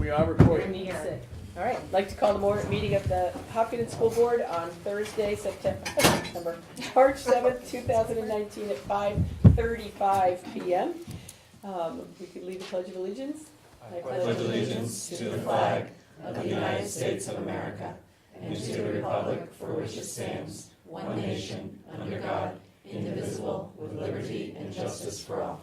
We are recording. All right, I'd like to call the meeting of the Hopkinton School Board on Thursday, March 7th, 2019 at 5:35 p.m. We could lead the Pledge of Allegiance. I pledge allegiance to the flag of the United States of America and to the republic for which it stands, one nation, under God, indivisible, with liberty and justice for all.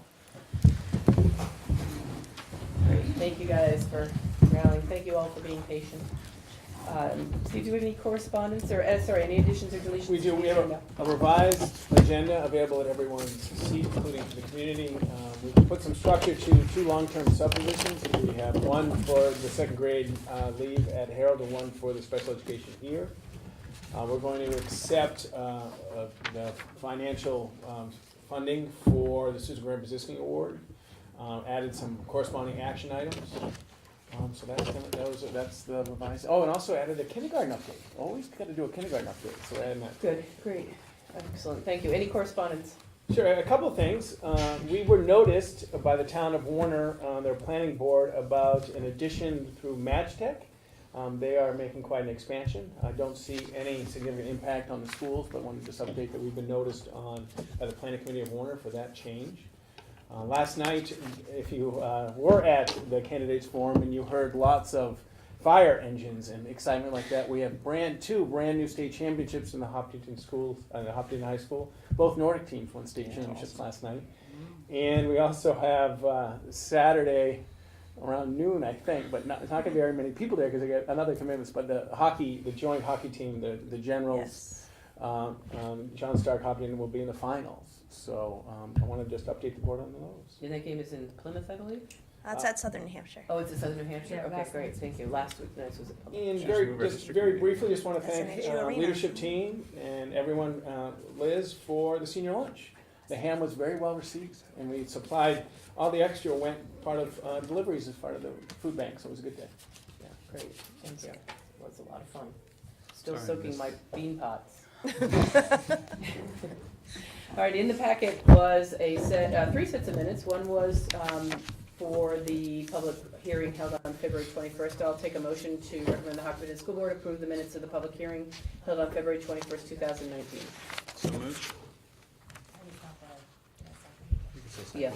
Great, thank you guys for rallying. Thank you all for being patient. Steve, do we have any correspondence or, any additions or deletions? We do. We have a revised agenda available at everyone's seat, including to the community. We put some structure to two long-term subdivisions. We have one for the second grade leave at Harold and one for the special education here. We're going to accept the financial funding for the Susan Graham Brzezinski Award. Added some corresponding action items. So that's the revised. Oh, and also added a kindergarten update. Always got to do a kindergarten update. So we're adding that. Good, great, excellent. Thank you. Any correspondence? Sure. A couple of things. We were noticed by the town of Warner on their planning board about an addition through MatchTech. They are making quite an expansion. I don't see any significant impact on the schools, but wanted to just update that we've been noticed by the planning committee of Warner for that change. Last night, if you were at the candidates forum and you heard lots of fire engines and excitement like that, we have two brand new state championships in the Hopkinton schools, the Hopkinton High School. Both Nordic teams won state championships last night. And we also have Saturday around noon, I think, but it's not going to be very many people there because they get another commitments. But the joint hockey team, the Generals, John Stark Hopkinton will be in the finals. So I want to just update the board on those. And that game is in Plymouth, I believe? That's at Southern New Hampshire. Oh, it's in Southern New Hampshire? Yeah, Okay, great, thank you. Last week, nice was it? And very briefly, just want to That's thank an arena. leadership team and everyone, Liz, for the senior lunch. The ham was very well received, and we supplied all the extra went part of deliveries as part of the food bank, so it was a good day. Yeah, great, thank you. It was a lot of fun. Still Sorry, soaking miss. my bean pots. All right, in the packet was three sets of minutes. One was for the public hearing held on February 21st. I'll take a motion to recommend the Hopkinton School Board approve the minutes of the public hearing held on February 21st, 2019. So moved. Yeah.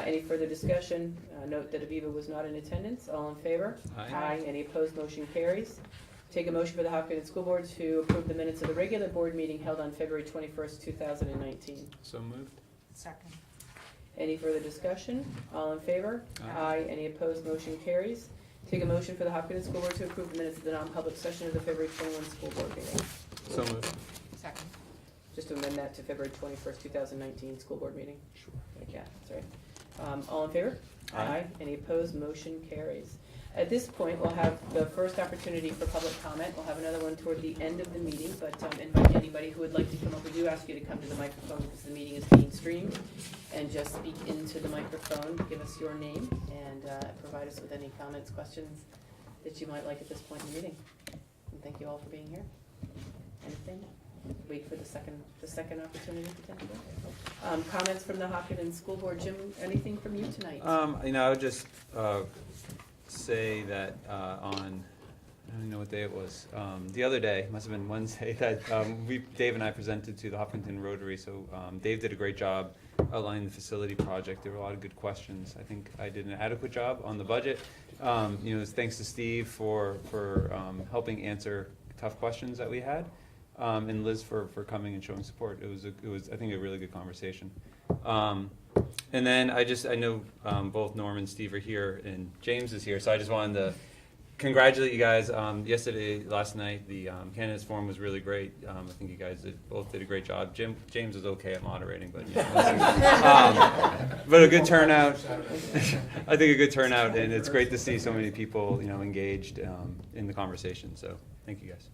Any further discussion? Note that Aviva was not in attendance. All in favor? Aye. Any opposed? Motion carries. Take a motion for the Hopkinton School Board to approve the minutes of the regular board meeting held on February 21st, 2019. So moved. Second. Any further discussion? All in favor? Aye. Any opposed? Motion carries. Take a motion for the Hopkinton School Board to approve the minutes of the non-public session of the February 21 school board meeting. So moved. Second. Just to amend that to February 21st, 2019 school board meeting. Sure. Yeah, that's right. All in favor? Aye. Any opposed? Motion carries. At this point, we'll have the first opportunity for public comment. We'll have another one toward the end of the meeting, but invite anybody who would like to come up. We do ask you to come to the microphone because the meeting is being streamed, and just speak into the microphone. Give us your name and provide us with any comments, questions that you might like at this point in the meeting. And thank you all for being here. Anything? Wait for the second opportunity potentially. Comments from the Hopkinton School Board. Jim, anything from you tonight? I would just say that I don't even know what day it was. The other day, must have been Wednesday, that Dave and I presented to the Hopkinton Rotary. So Dave did a great job outlining the facility project. There were a lot of good questions. I think I did an adequate job on the budget. Thanks to Steve for helping answer tough questions that we had. And Liz for coming and showing support. It was I think a really good conversation. And then I know both Norm and Steve are here and James is here, so I just wanted to congratulate you guys. Last night, the candidates forum was really great. I think you guys both did a great job. James was okay at moderating, but but a good turnout. I think a good turnout, and it's great to see so many people engaged in the conversation. So thank you guys.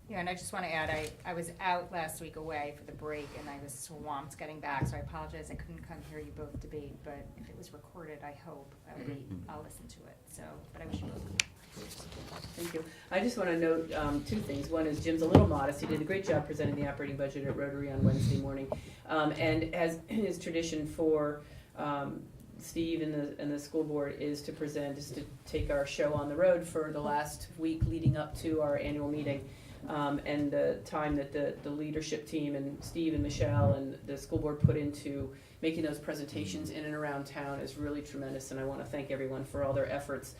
Yeah, and I just want to add, I was out last week away for the break, and I was swamped getting back, so I apologize I couldn't come hear you both debate, but if it was recorded, I hope I'll listen to it. So, but I wish you both. Thank you. I just want to note two things. One is Jim's a little modest. He did a great job presenting the operating budget at Rotary on Wednesday morning. And as is tradition for Steve and the school board is to take our show on the road for the last week leading up to our annual meeting. And the time that the leadership team and Steve and Michelle and the school board put into making those presentations in and around town is really tremendous, and I want to thank everyone for all their efforts.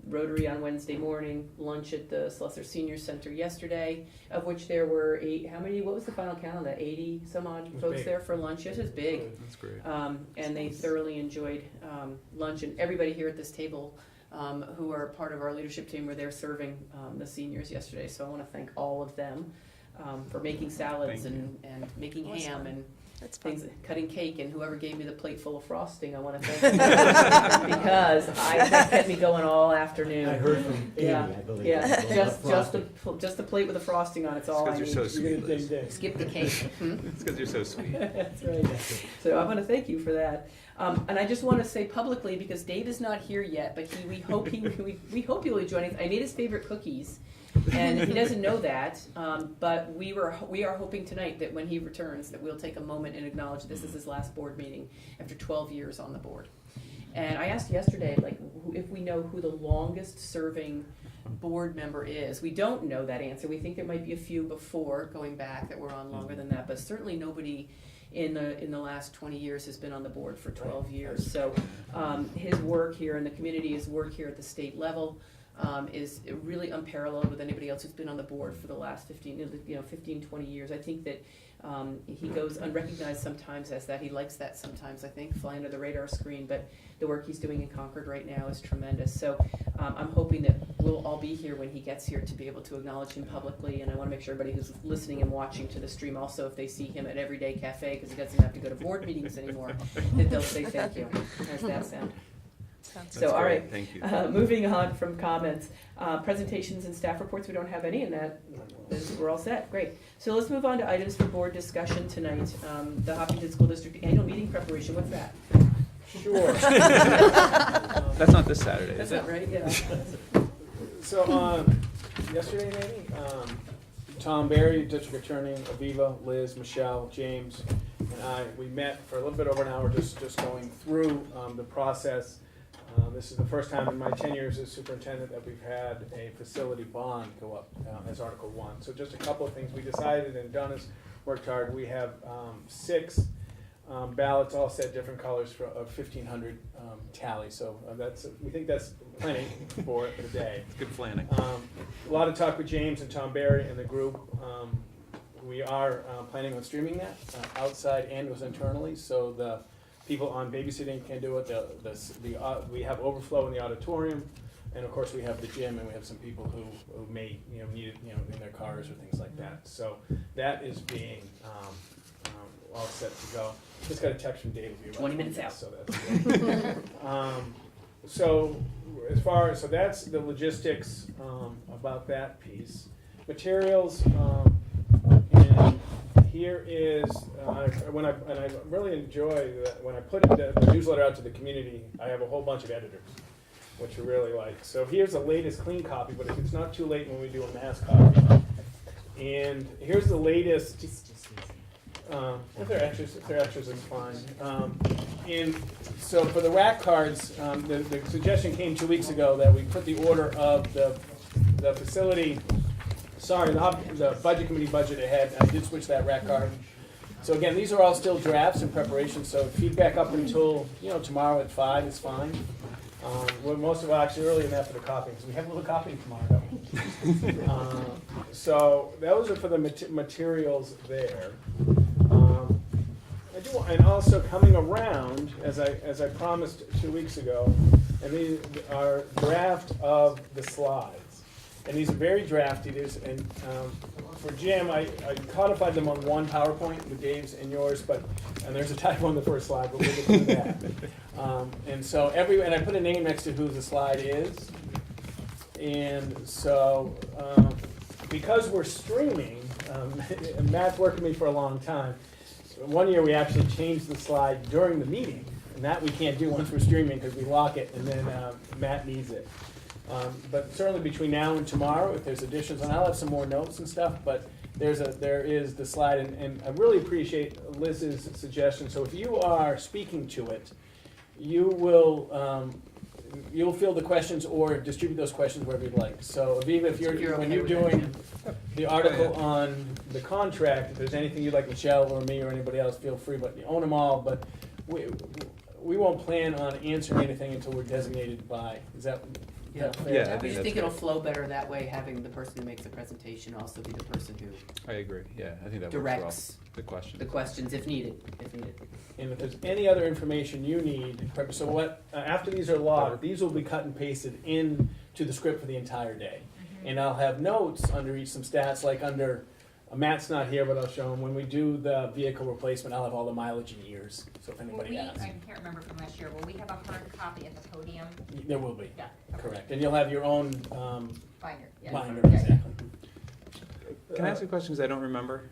Rotary on Wednesday morning, lunch at the Slessor Senior Center yesterday, of which there were what was the final count on that, 80 some odd folks big. there for lunch? Yes, it was big. That's great. And they thoroughly enjoyed lunch, and everybody here at this table who are part of our leadership team were there serving the seniors yesterday, so I want to thank all of them for making salads Thank you. and making Awesome. ham and That's fun. things, cutting cake, and whoever gave me the plate full of frosting, I want to thank them because that kept me going all afternoon. I heard from Amy, Yeah, I believe. Yeah, about just the plate with the frosting on it's all I It's need. because you're so You're sweet, gonna Liz. dig. Skip the cake. Hmm? It's because you're so sweet. That's right. So I want to thank you for that. And I just want to say publicly, because Dave is not here yet, but we hope we hope he will join us. I made his favorite cookies, and he doesn't know that. But we are hoping tonight that when he returns, that we'll take a moment and acknowledge this is his last board meeting after 12 years on the board. And I asked yesterday, if we know who the longest serving board member is. We don't know that answer. We think there might be a few before going back that were on longer than that, but certainly nobody in the last 20 years has been on the board for 12 years. So his work here in the community, his work here at the state level is really unparalleled with anybody else who's been on the board for the last 15, 20 years. I think that he goes unrecognized sometimes as that. He likes that sometimes, I think, fly under the radar screen, but the work he's doing in Concord right now is tremendous. So I'm hoping that we'll all be here when he gets here to be able to acknowledge him publicly, and I want to make sure everybody who's listening and watching to the stream also, if they see him at Everyday Cafe, because he doesn't have to go to board meetings anymore, that they'll say thank you. How's that sound? Sounds So, That's all great. right. Thank you. Moving on from comments, presentations and staff reports, we don't have any, and we're all set, great. So let's move on to items for board discussion tonight. The Hopkinton School District annual meeting preparation, what's that? Sure. That's not this Saturday, That's is it? not right, yeah. So, yesterday maybe, Tom Barry, District Attorney, Aviva, Liz, Michelle, James, and we met for a little bit over an hour just going through the process. This is the first time in my 10 years as superintendent that we've had a facility bond go up as Article 1. So just a couple of things we decided, and Donna's worked hard. We have 6 ballots, all set different colors for a 1,500 tally. So we think that's plenty for the day. It's good planning. A lot of talk with James and Tom Barry and the group. We are planning on streaming that outside and internally, so the people on babysitting can do it. We have overflow in the auditorium, and of course we have the gym, and we have some people who may need it in their cars or things like that. So that is being all set to go. Just got a text from Dave. 20 minutes out. So that's good. So that's the logistics about that piece. Materials, and here is and I really enjoy that when I put the newsletter out to the community, I have a whole bunch of editors, which I really like. So here's the latest clean copy, but if it's not too late when we do a mass copy. And here's the latest. If they're extras, it's fine. And so for the rack cards, the suggestion came 2 weeks ago that we put the order of the facility. Sorry, the budget committee budget ahead. I did switch that rack card. So again, these are all still drafts in preparation. So feedback up until tomorrow at 5 is fine. Well, most of it actually earlier than that for the copying, because we have a little copying tomorrow. So those are for the materials there. And also coming around, as I promised 2 weeks ago, and these are draft of the slides. And these are very drafty. And for Jim, I codified them on one PowerPoint with Dave's and yours, and there's a typo on the first slide, but we'll get through that. And I put a name next to who the slide is. And so, because we're streaming, and Matt's worked with me for a long time, one year we actually changed the slide during the meeting, and that we can't do once we're streaming because we lock it, and then Matt needs it. But certainly between now and tomorrow, if there's additions, and I'll have some more notes and stuff, but there is the slide, and I really appreciate Liz's suggestion. So if you are speaking to it, you will, you'll field the questions or distribute those questions wherever you'd like. So Aviva, if If you're when okay you're with that, doing the article Yeah. on the contract, if there's anything you'd like Michelle or me or anybody else, feel free, but you own them all, but we won't plan on answering anything until we're designated by, is that Yeah. fair? Yeah, I I think just that's think it'll great. flow better that way, having the person who makes the presentation also be the person who I agree, yeah, I think that works directs well. The question. the questions if needed, if needed. And if there's any other information you need, so what, after these are logged, these will be cut and pasted in to the script for the entire day. And I'll have notes under each, some stats, like under, Matt's not here, but I'll show him, when we do the vehicle replacement, I'll have all the mileage in years, so if Will anybody we, asks. I can't remember from last year, will we have a hard copy at the podium? There will be, Yeah. okay. correct, and you'll have your own, Binder, yeah. binder, Yeah, yeah. exactly. Can I ask you a question, because I don't remember?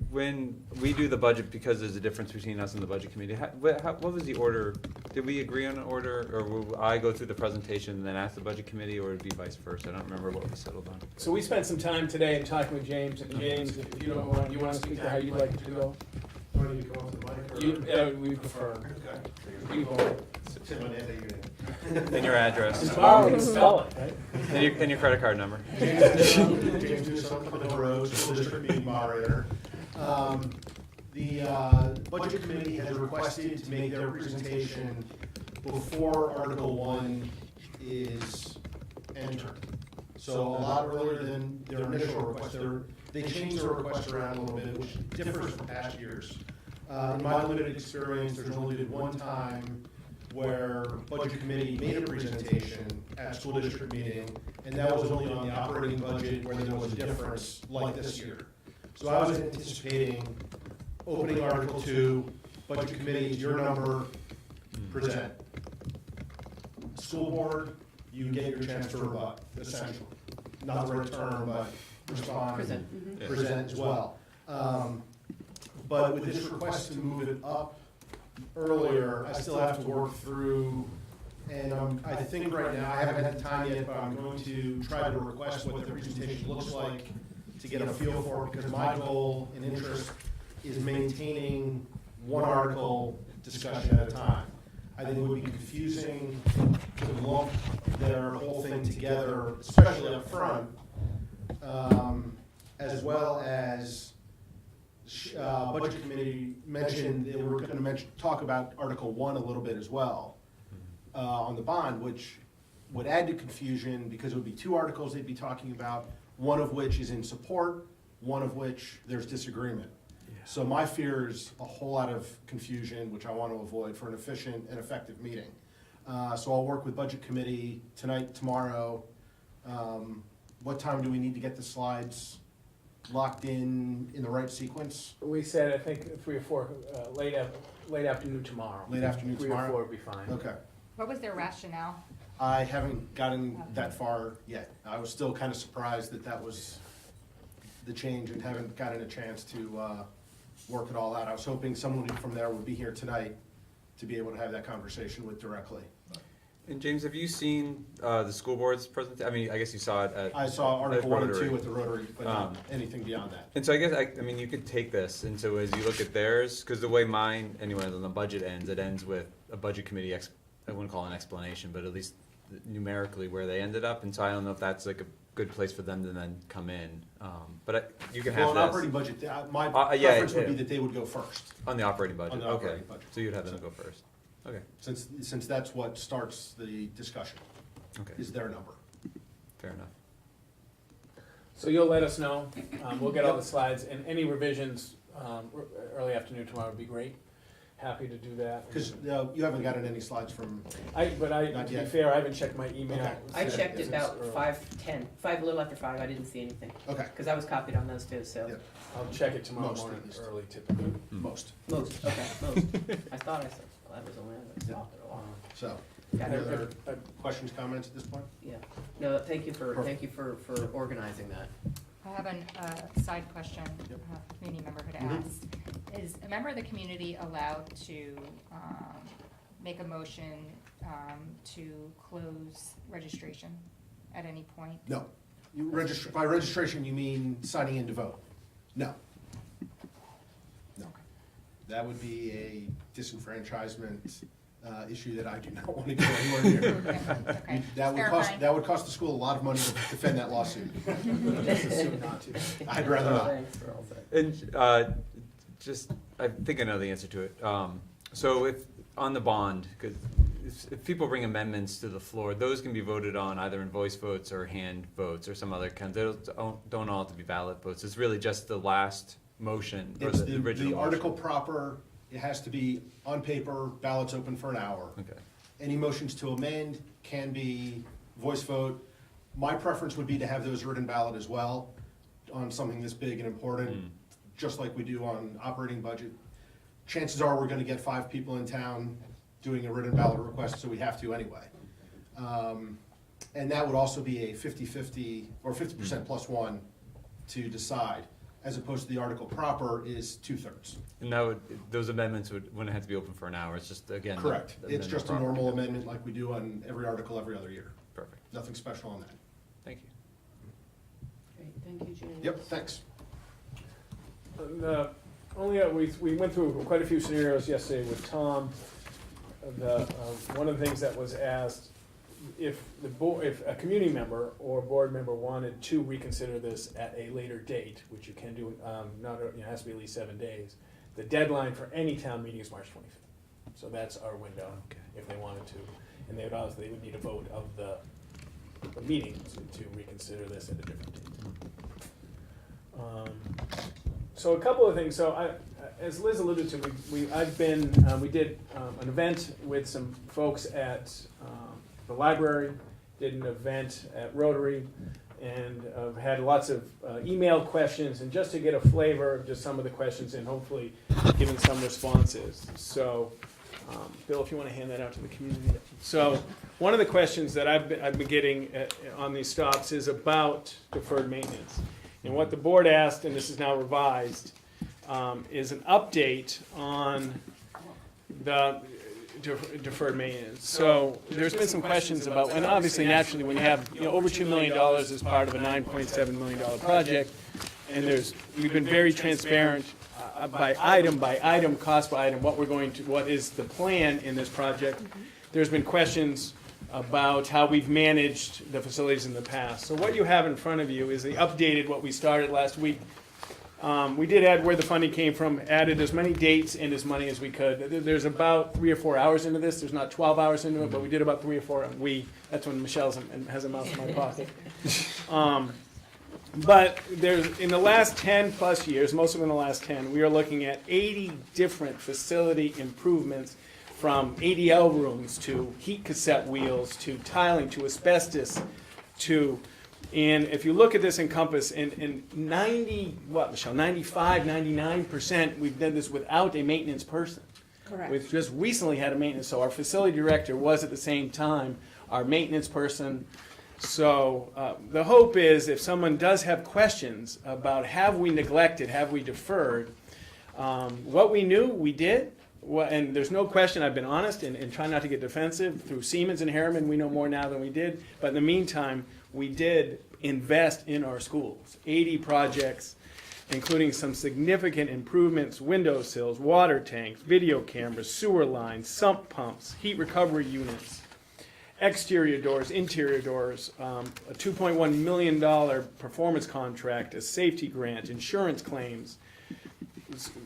When we do the budget, because there's a difference between us and the budget committee, what was the order? Did we agree on an order, or will I go through the presentation and then ask the budget committee, or would it be vice versa? I don't remember what we settled on. So we spent some time today in talking with James, and James, if you don't mind, you wanna speak to how you'd like it to go? Do I need to come up to the mic or? You, we prefer. Okay. You go. Sit my name that you And your address, Just borrow and spell it, right? and your credit card number. James Newsom, Clifton Hill Road, School District Meeting Moderator. The Budget Committee has requested to make their presentation before Article 1 is entered. So a lot earlier than their initial request. They changed their request around a little bit, which differs from past years. In my limited experience, there's only been one time where Budget Committee made a presentation at school district meeting, and that was only on the operating budget where there was a difference like this year. So I was anticipating opening Article 2, Budget Committee is your number, present. School Board, you get your chance to rebut, essentially. Not the right term, but respond. Present. Yeah. Present as well. But with this request to move it up earlier, I still have to work through, and I think right now, I haven't had time yet, but I'm going to try to request what the presentation looks like to get a feel for it, because my goal and interest is maintaining one article discussion at a time. I think it would be confusing to lump their whole thing together, especially up front, as well as Budget Committee mentioned, they were gonna talk about Article 1 a little bit as well, on the bond, which would add to confusion, because it would be two articles they'd be talking about, one of which is in support, one of which there's disagreement. So my fear is a whole lot of confusion, which I want to avoid for an efficient and effective meeting. So I'll work with Budget Committee tonight, tomorrow. What time do we need to get the slides locked in the right sequence? We said, I think, 3 or 4, late afternoon tomorrow. Late afternoon 3 tomorrow? or 4 would be fine. Okay. What was their rationale? I haven't gotten that far yet. I was still kind of surprised that that was the change and haven't gotten a chance to work it all out. I was hoping someone from there would be here tonight to be able to have that conversation with directly. And James, have you seen the school board's presentation? I mean, I guess you saw it at. I saw Article 1 and Rotary. 2 at the Rotary, but not anything beyond that. And so I guess, I mean, you could take this, and so as you look at theirs, because the way mine, anyway, on the budget ends, it ends with a budget committee, I wouldn't call it an explanation, but at least numerically where they ended up, and so I don't know if that's like a good place for them to then come in. But you can Well, have an operating this budget, my yeah, preference would be yeah. that they would go first, on the operating budget, on the okay. operating budget. So you'd have them go first, okay, since that's what starts the discussion, okay, is their number. fair enough. So you'll let us know. We'll get all the slides, and any revisions early afternoon tomorrow would be great. Happy to do that. Because you haven't gotten any slides from, But to Not be yet. fair, I haven't checked my email. Okay. I since- checked it since about early. 5:10, a little after 5, I didn't see anything, okay, because I was copied on those too, so. Yeah. I'll check it tomorrow Most, at morning, least. early typically. most, Most, okay, most. I thought I said, well, that was only, I stopped it a while. so. Got Any it. other questions, comments at this point? Yeah, no, thank you for organizing that. I have a side question, a community member had Mhm. asked. Is a member of the community allowed to make a motion to close registration at any point? No. You register, by registration, you mean signing in to vote? No. No. That would be a disenfranchisement issue that I do not want to go anywhere near. Okay. That would cost the school a lot of money to defend that lawsuit. Just assume not to. I'd rather not. Thanks for all that. And just, I think I know the answer to it. So if, on the bond, 'cause if people bring amendments to the floor, those can be voted on either in voice votes or hand votes or some other kind. They don't all have to be ballot votes. It's really just the last motion or It's the original the motion. article proper, it has to be on paper, ballots open for an hour. Okay. Any motions to amend can be voice vote. My preference would be to have those written ballot as well on something this big and important, just like we do on operating budget. Chances are we're gonna get 5 people in town doing a written ballot request, so we have to anyway. And that would also be a 50-50 or 50% plus one to decide, as opposed to the article proper is 2/3. And that would, those amendments wouldn't have to be open for an hour. It's just, again. Correct. the It's amendment just a proper. normal amendment like we do on every article every other year. Perfect. Nothing special on that. Thank you. Great, thank you, James. Yep, thanks. We went through quite a few scenarios yesterday with Tom. One of the things that was asked, if a community member or board member wanted to reconsider this at a later date, which you can do, it has to be at least 7 days, the deadline for any town meeting is March 25th. So that's our window, Okay. if they wanted to. And they would need a vote of the meeting to reconsider this at a different date. So a couple of things. So as Liz alluded to, we did an event with some folks at the library, did an event at Rotary, and had lots of email questions, and just to get a flavor of just some of the questions and hopefully giving some responses. So, Bill, if you want to hand that out to the community. So, one of the questions that I've been getting on these stops is about deferred maintenance. And what the board asked, and this is now revised, is an update on the deferred maintenance. So there's been some questions about, and obviously naturally when you have over $2 million as part of a $9.7 million project, and we've been very transparent by item, cost by item, what is the plan in this project. There's been questions about how we've managed the facilities in the past. So what you have in front of you is the updated, what we started last week. We did add where the funding came from, added as many dates and as money as we could. There's about 3 or 4 hours into this. There's not 12 hours into it, but we did about 3 or 4. That's when Michelle's has a mouse in my pocket. But in the last 10 plus years, most of them in the last 10, we are looking at 80 different facility improvements, from ADL rooms to heat cassette wheels to tiling to asbestos and if you look at this encompass, in 95, 99%, we've done this without a maintenance person. Correct. We've just recently had a maintenance, so our facility director was at the same time our maintenance person. So the hope is if someone does have questions about have we neglected, have we deferred, what we knew, we did. And there's no question, I've been honest and try not to get defensive. Through Siemens and Harriman, we know more now than we did. But in the meantime, we did invest in our schools. 80 projects, including some significant improvements, window sills, water tanks, video cameras, sewer lines, sump pumps, heat recovery units, exterior doors, interior doors, a $2.1 million performance contract, a safety grant, insurance claims,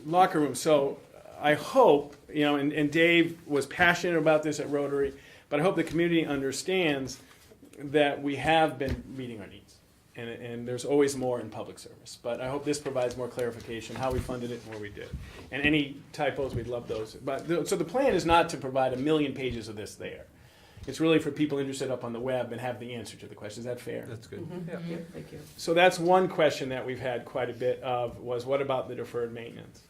locker rooms. So I hope, and Dave was passionate about this at Rotary, but I hope the community understands that we have been meeting our needs. And there's always more in public service. But I hope this provides more clarification, how we funded it and where we did. And any typos, we'd love those. So the plan is not to provide 1 million pages of this there. It's really for people interested up on the web and have the answer to the question. Is that fair? That's good. Yeah, thank you. So that's one question that we've had quite a bit of, was what about the deferred maintenance?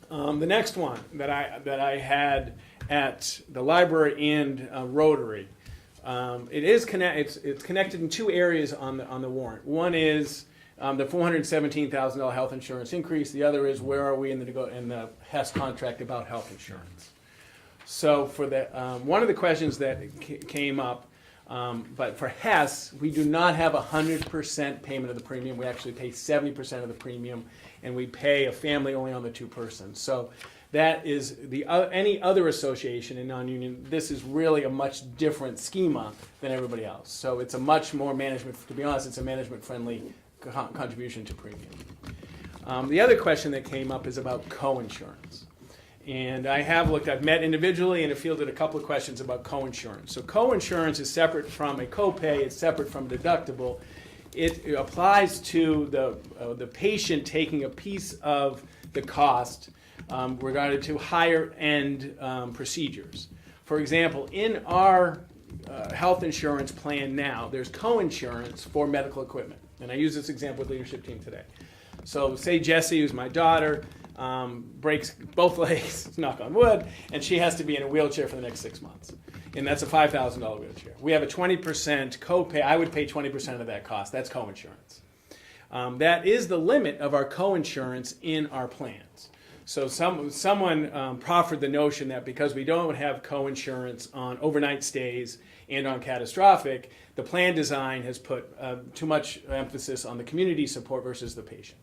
The next one that I had at the library and Rotary, it's connected in 2 areas on the warrant. One is the $417,000 health insurance increase. The other is where are we in the HES contract about health insurance. So for one of the questions that came up But for Hess, we do not have 100% payment of the premium. We actually pay 70% of the premium, and we pay a family only on the 2 persons. So that is any other association in non-union. This is really a much different schema than everybody else. So it's a much more management. To be honest, it's a management-friendly contribution to premium. The other question that came up is about co-insurance. And I've met individually and have fielded a couple of questions about co-insurance. So co-insurance is separate from a copay, it's separate from deductible. It applies to the patient taking a piece of the cost regarding to higher end procedures. For example, in our health insurance plan now, there's co-insurance for medical equipment. And I use this example with leadership team today. So say Jessie, who's my daughter, breaks both legs, knock on wood, and she has to be in a wheelchair for the next 6 months. And that's a $5,000 wheelchair. We have a 20% copay. I would pay 20% of that cost. That's co-insurance. That is the limit of our co-insurance in our plans. So someone proffered the notion that because we don't have co-insurance on overnight stays and on catastrophic, the plan design has put too much emphasis on the community support versus the patient.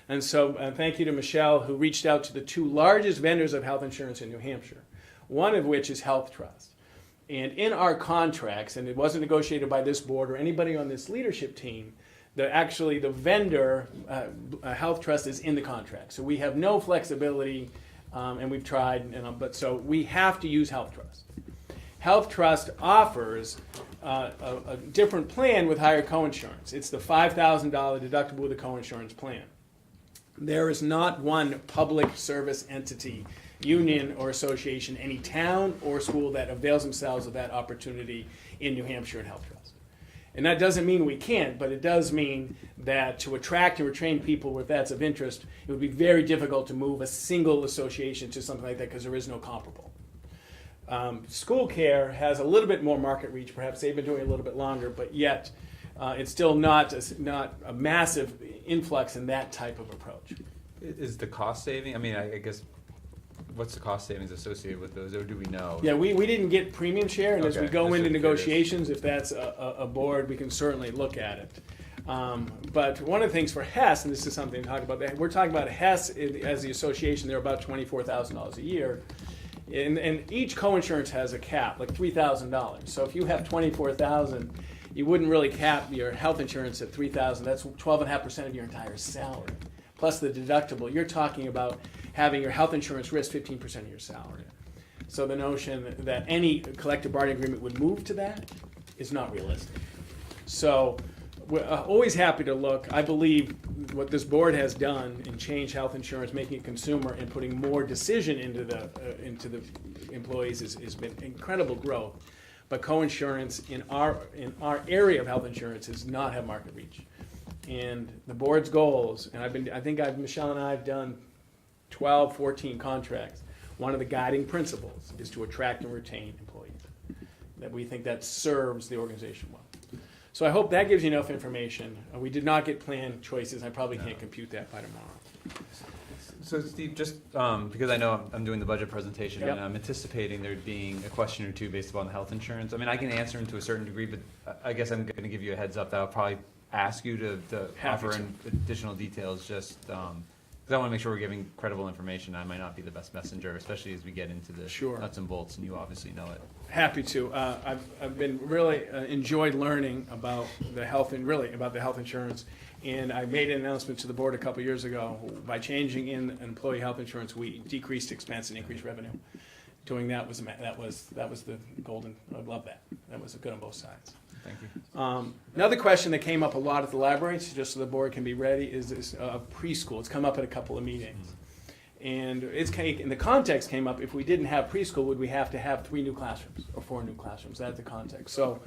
And so thank you to Michelle, who reached out to the 2 largest vendors of health insurance in New Hampshire, one of which is Health Trust. And in our contracts, and it wasn't negotiated by this board or anybody on this leadership team, the vendor, Health Trust, is in the contract. So we have no flexibility, and we've tried, but so we have to use Health Trust. Health Trust offers a different plan with higher coinsurance. It's the $5,000 deductible with a coinsurance plan. There is not one public service entity, union or association, any town or school that avails themselves of that opportunity in New Hampshire and Health Trust. And that doesn't mean we can't, but it does mean that to attract and retain people where that's of interest, it would be very difficult to move a single association to something like that because there is no comparable. School care has a little bit more market reach. Perhaps they've been doing it a little bit longer, but yet it's still not a massive influx in that type of approach. Is the cost saving, I mean, I guess, what's the cost savings associated with those, or do we know? Yeah, we didn't get premium share, and as we Okay, go just into curious. negotiations, if that's a board, we can certainly look at it. But one of the things for Hess, and this is something to talk about, we're talking about Hess as the association, they're about $24,000 a year. And each coinsurance has a cap, like $3,000. So if you have $24,000, you wouldn't really cap your health insurance at $3,000. That's 12.5% of your entire salary. Plus the deductible, you're talking about having your health insurance risk 15% of your salary. So the notion that any collective bargaining agreement would move to that is not realistic. So we're always happy to look. I believe what this board has done in change health insurance, making it consumer and putting more decision into the employees has been incredible growth. But coinsurance in our area of health insurance does not have market reach. And the board's goals, and Michelle and I have done 12, 14 contracts. One of the guiding principles is to attract and retain employees. That we think that serves the organization well. So I hope that gives you enough information. We did not get plan choices. I probably can't compute that by tomorrow. So Steve, just because I know I'm doing the budget presentation Yep. and I'm anticipating there being a question or two based upon the health insurance. I mean, I can answer them to a certain degree, but I guess I'm going to give you a heads up that I'll probably ask you to Happy offer to. in additional details just because I want to make sure we're giving credible information. I might not be the best messenger, especially as we get into the Sure. nuts and bolts, and you obviously know it. Happy to. I've been really enjoyed learning about the health and really about the health insurance. And I made an announcement to the board a couple years ago. By changing in employee health insurance, we decreased expense and increased revenue. Doing that was the golden. I love that. That was good on both sides. Thank you. Another question that came up a lot at the library, so just so the board can be ready, is this preschool. It's come up at a couple of meetings. And the context came up, if we didn't have preschool, would we have to have 3 new classrooms or 4 new classrooms? That's the context. So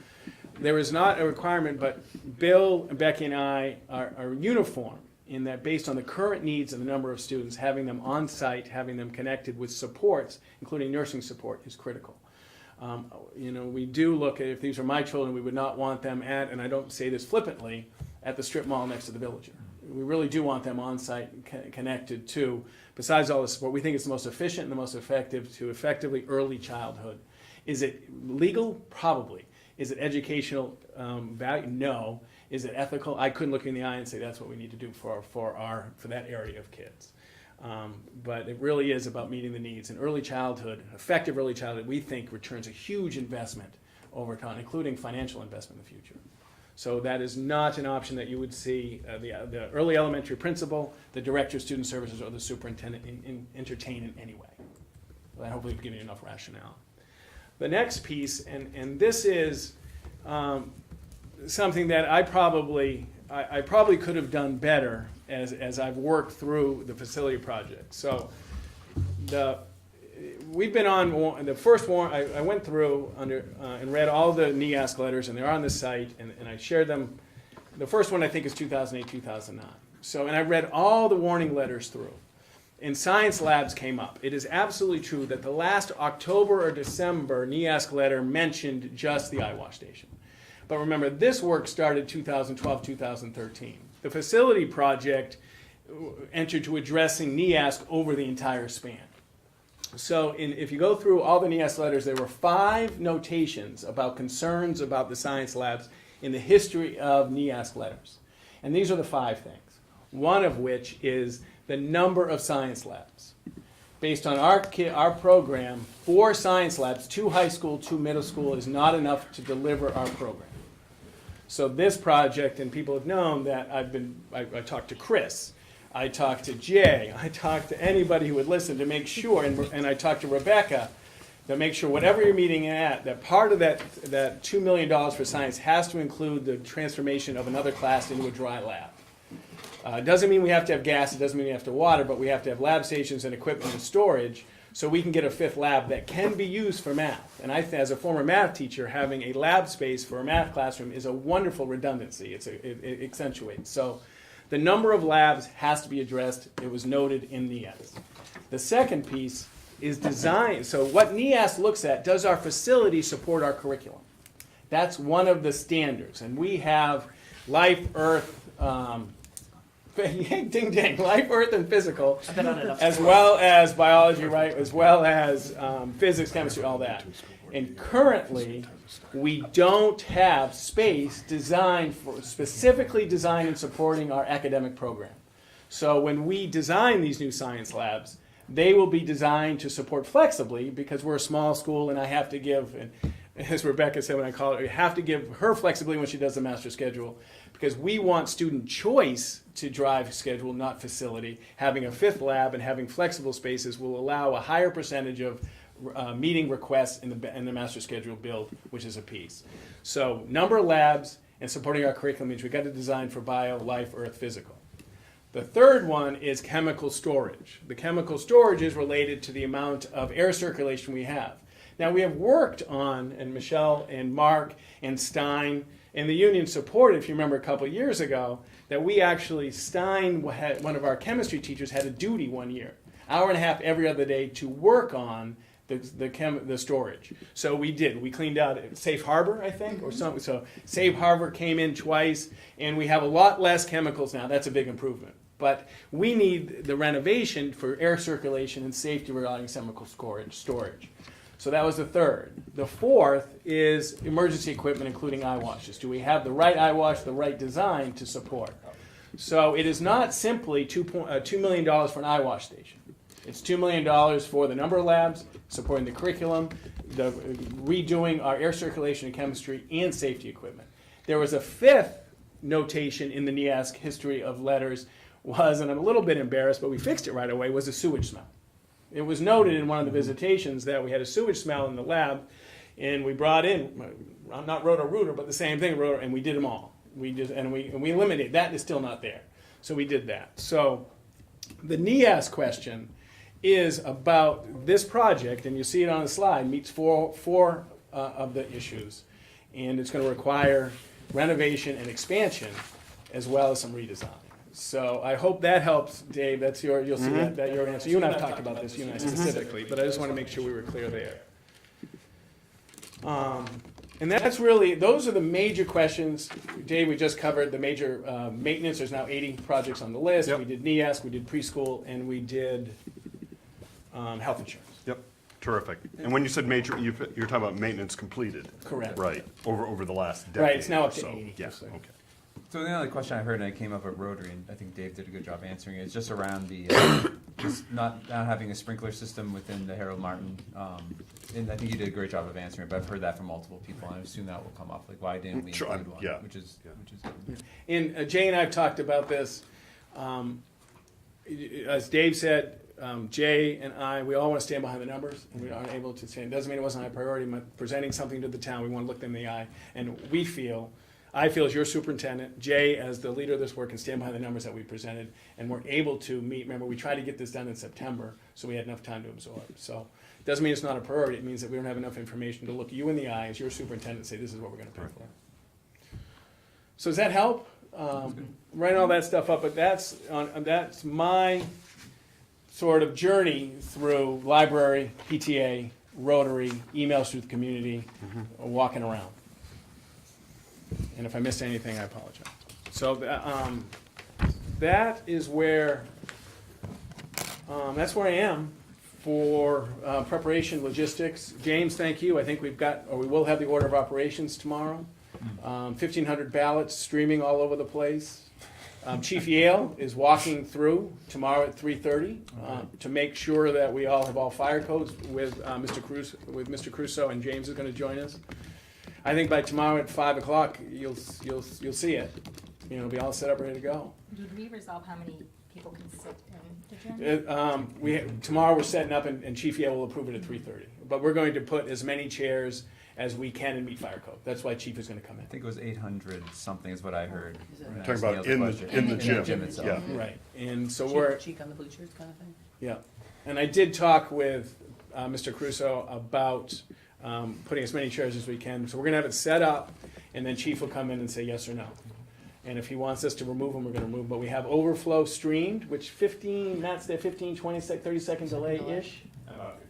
there is not a requirement, but Bill, Becky, and I are uniform in that based on the current needs and the number of students, having them on site, having them connected with supports, including nursing support, is critical. We do look at, if these are my children, we would not want them at, and I don't say this flippantly, at the strip mall next to the Villager. We really do want them on site connected to, besides all the support, we think it's the most efficient and the most effective to effectively early childhood. Is it legal? Probably. Is it educational value? No. Is it ethical? I couldn't look you in the eye and say that's what we need to do for that area of kids. But it really is about meeting the needs. And early childhood, effective early childhood, we think returns a huge investment over time, including financial investment in the future. So that is not an option that you would see the early elementary principal, the director of student services, or the superintendent entertain in any way. Well, that hopefully will give you enough rationale. The next piece, and this is something that I probably could have done better as I've worked through the facility project. So we've been on the first warrant. I went through and read all the NEASC letters, and they're on the site, and I shared them. The first one I think is 2008, 2009. So, and I read all the warning letters through. And science labs came up. It is absolutely true that the last October or December NEASC letter mentioned just the eyewash station. But remember, this work started 2012, 2013. The facility project entered to addressing NEASC over the entire span. So if you go through all the NEASC letters, there were 5 notations about concerns about the science labs in the history of NEASC letters. And these are the 5 things. One of which is the number of science labs. Based on our program, 4 science labs, 2 high school, 2 middle school, is not enough to deliver our program. So this project, and people have known that I talked to Chris, I talked to Jay, I talked to anybody who would listen to make sure, and I talked to Rebecca, to make sure whatever you're meeting at, that part of that $2 million for science has to include the transformation of another class into a dry lab. It doesn't mean we have to have gas, it doesn't mean we have to water, but we have to have lab stations and equipment and storage so we can get a 5th lab that can be used for math. And as a former math teacher, having a lab space for a math classroom is a wonderful redundancy. It accentuates. So the number of labs has to be addressed. It was noted in NEASC. The second piece is design. So what NEASC looks at, does our facility support our curriculum? That's one of the standards. And we have life, earth, ding ding, life, earth, and physical, as well as biology, right, as well as physics, chemistry, all that. And currently, we don't have space specifically designed in supporting our academic program. So when we design these new science labs, they will be designed to support flexibly because we're a small school and I have to give, and as Rebecca said when I called her, we have to give her flexibility when she does the master schedule because we want student choice to drive schedule, not facility. Having a 5th lab and having flexible spaces will allow a higher percentage of meeting requests in the master schedule build, which is a piece. So number of labs and supporting our curriculum means we've got to design for bio, life, earth, physical. The third one is chemical storage. The chemical storage is related to the amount of air circulation we have. Now we have worked on, and Michelle and Mark and Stein and the union supported, if you remember a couple of years ago, that we actually, Stein, one of our chemistry teachers, had a duty one year, hour and a half every other day to work on the storage. So we did. We cleaned out Safe Harbor, I think, or something. So Safe Harbor came in twice, and we have a lot less chemicals now. That's a big improvement. But we need the renovation for air circulation and safety regarding chemical storage. So that was the third. The fourth is emergency equipment, including eye washes. Do we have the right eye wash, the right design to support? So it is not simply $2 million for an eye wash station. It's $2 million for the number of labs, supporting the curriculum, the redoing our air circulation and chemistry, and safety equipment. There was a 5th notation in the NEASC history of letters was, and I'm a little bit embarrassed, but we fixed it right away, was a sewage smell. It was noted in one of the visitations that we had a sewage smell in the lab, and we brought in, not Roto-Rooter, but the same thing, and we did them all. We eliminated, that is still not there. So we did that. So the NEASC question is about this project, and you see it on the slide, meets four of the issues. And it's going to require renovation and expansion, as well as some redesign. So I hope that helps, Dave. That's you'll see that your answer. You and I have talked about this, you and I specifically, but I just want to make sure we were clear there. And that's really, those are the major questions. Dave, we just covered the major maintenance. There's now 80 projects on the list. Yep. We did NEASC, we did preschool, and we did health insurance. Yep. Terrific. And when you said major, you're talking about maintenance completed? Correct. Right, over the last decade. Right, it's now up to or so. 80, Yeah, so. okay. So the other question I heard, and it came up at Rotary, and I think Dave did a good job answering it, is just around the, just not having a sprinkler system within the Harold Martin. And I think you did a great job of answering it, but I've heard that from multiple people, and I assume that will come up, like, why didn't we Sure, include one? yeah. Which is good. And Jay and I have talked about this. As Dave said, Jay and I, we all want to stand behind the numbers, and we aren't able to stand. It doesn't mean it wasn't a high priority. Presenting something to the town, we want to look them in the eye. And I feel as your superintendent, Jay as the leader of this work, can stand behind the numbers that we presented, and we're able to meet. Remember, we tried to get this done in September, so we had enough time to absorb. So it doesn't mean it's not a priority. It means that we don't have enough information to look you in the eye as your superintendent and say, this is what we're going to pay for. So does that help? Writing all that stuff up, but that's my sort of journey through library, PTA, Rotary, emails through the community, walking around. And if I missed anything, I apologize. So that is where that's where I am for preparation, logistics. James, thank you. I think we will have the order of operations tomorrow. 1,500 ballots streaming all over the place. Chief Yale is walking through tomorrow at 3:30 to make sure that we all have all fire codes with Mr. Crusoe, and James is going to join us. I think by tomorrow at 5 o'clock you'll see it. It'll be all set up, ready to go. Did we resolve how many people can sit in the gym? Tomorrow we're setting up, and Chief Yale will approve it at 3:30. But we're going to put as many chairs as we can and meet fire code. That's why Chief is going to come in. I think it was 800 something is what I heard. Is it- when I Talking asked about Neil in the the, question. in the gym. itself. Yeah. Right, and so we're. Cheek on the bleachers kind of thing? Yeah, and I did talk with Mr. Crusoe about putting as many chairs as we can. So we're gonna have it set up, and then Chief will come in and say yes or no. And if he wants us to remove them, we're gonna remove them. But we have overflow streamed, which 15, 20, 30-second delay-ish. About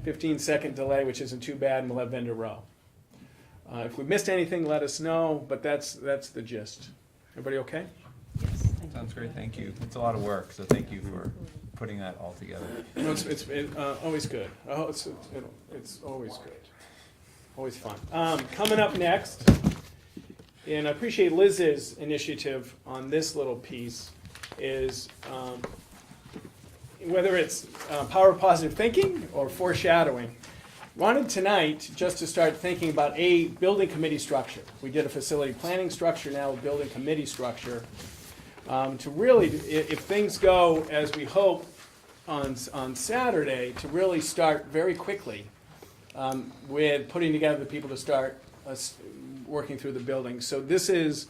15-second delay, which isn't too bad, and we'll have vendor row. If we missed anything, let us know, but that's the gist. Everybody okay? Yes. Thank you. Sounds great, thank you. It's a lot of work, so thank you for putting that all together. No, it's always good. Oh, it's always good. Always fun. Coming up next, and I appreciate Liz's initiative on this little piece, is whether it's power of positive thinking or foreshadowing. Wanted tonight just to start thinking about a building committee structure. We did a facility planning structure, now a building committee structure. To really, if things go as we hope on Saturday, to really start very quickly with putting together the people to start working through the building. So this is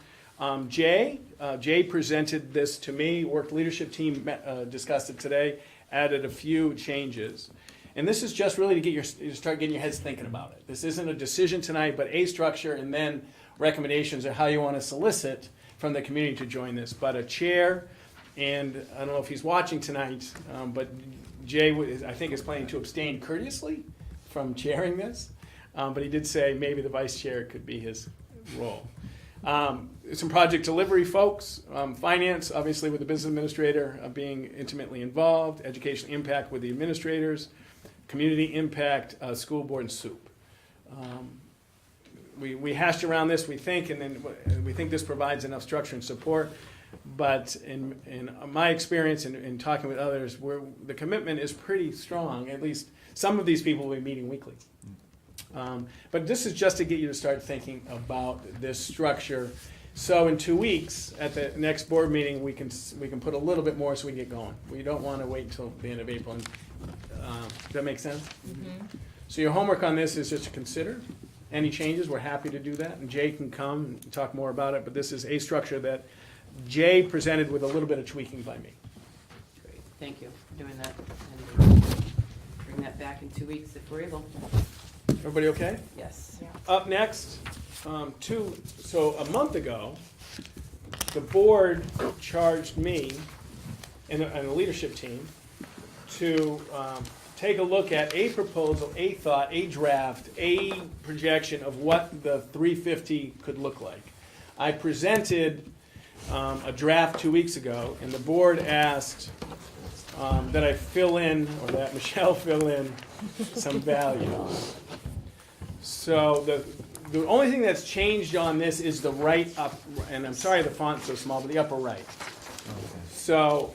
Jay. Jay presented this to me, worked leadership team, discussed it today, added a few changes. And this is just really to start getting your heads thinking about it. This isn't a decision tonight, but a structure and then recommendations of how you want to solicit from the community to join this. But a chair, and I don't know if he's watching tonight, but Jay, I think, is planning to abstain courteously from chairing this. But he did say maybe the vice chair could be his role. Some project delivery folks, finance, obviously with the business administrator being intimately involved, educational impact with the administrators, community impact, school board, and SOUP. We hashed around this, we think, and then we think this provides enough structure and support. But in my experience in talking with others, the commitment is pretty strong. At least some of these people will be meeting weekly. But this is just to get you to start thinking about this structure. So in 2 weeks, at the next board meeting, we can put a little bit more so we can get going. We don't want to wait until the end of April. Does that make sense? Mm-hmm. So your homework on this is just to consider any changes. We're happy to do that, and Jay can come and talk more about it. But this is a structure that Jay presented with a little bit of tweaking by me. Great, thank you for doing that. And bring that back in 2 weeks if we're able. Everybody okay? Yes. Up next, so a month ago, the board charged me and the leadership team to take a look at a proposal, a thought, a draft, a projection of what the 350 could look like. I presented a draft 2 weeks ago, and the board asked that I fill in, or that Michelle fill in some value on. So the only thing that's changed on this is the right up, and I'm sorry the font's so small, but the upper right. So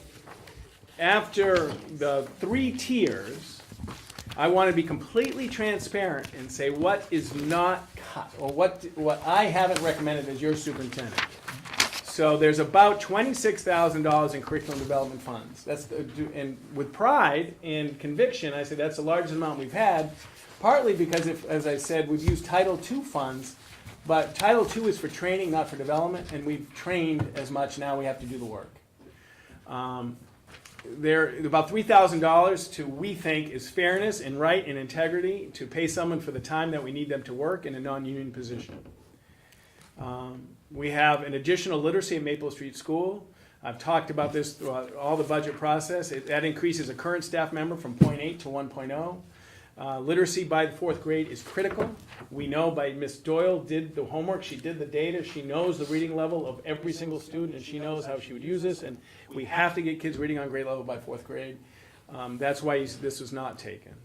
after the 3 tiers, I want to be completely transparent and say what is not cut, or what I haven't recommended as your superintendent. So there's about $26,000 in curriculum development funds. And with pride and conviction, I say that's the largest amount we've had, partly because, as I said, we've used Title II funds, but Title II is for training, not for development, and we've trained as much, now we have to do the work. There, about $3,000 to, we think, is fairness and right and integrity to pay someone for the time that we need them to work in a non-union position. We have an additional literacy at Maple Street School. I've talked about this throughout all the budget process. That increases a current staff member from 0.8 to 1.0. Literacy by the 4th grade is critical. We know by Miss Doyle did the homework, she did the data, she knows the reading level of every single student, and she knows how she would use this, and we have to get kids reading on grade level by 4th grade. That's why this was not taken.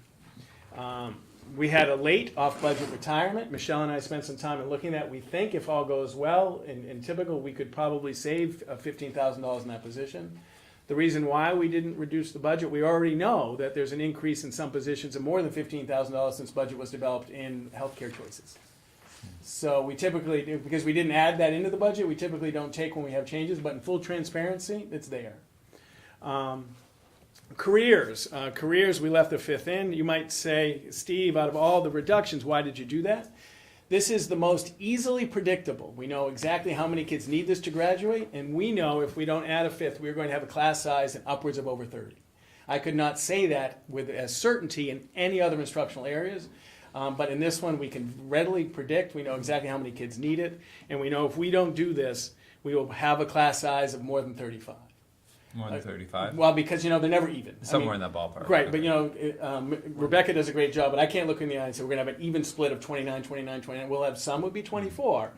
We had a late off-budget retirement. Michelle and I spent some time in looking at, we think if all goes well, in typical, we could probably save $15,000 in that position. The reason why we didn't reduce the budget, we already know that there's an increase in some positions of more than $15,000 since budget was developed in healthcare choices. So we typically, because we didn't add that into the budget, we typically don't take when we have changes, but in full transparency, it's there. Careers, we left the 5th in. You might say, Steve, out of all the reductions, why did you do that? This is the most easily predictable. We know exactly how many kids need this to graduate, and we know if we don't add a 5th, we're going to have a class size in upwards of over 30. I could not say that with as certainty in any other instructional areas, but in this one we can readily predict. We know exactly how many kids need it, and we know if we don't do this, we will have a class size of more than 35. More than 35? Well, because, they're never even. Somewhere in that ballpark. Right, Okay. but Rebecca does a great job, but I can't look in the eye and say we're going to have an even split of 29, 29, 29. We'll have some would be 24,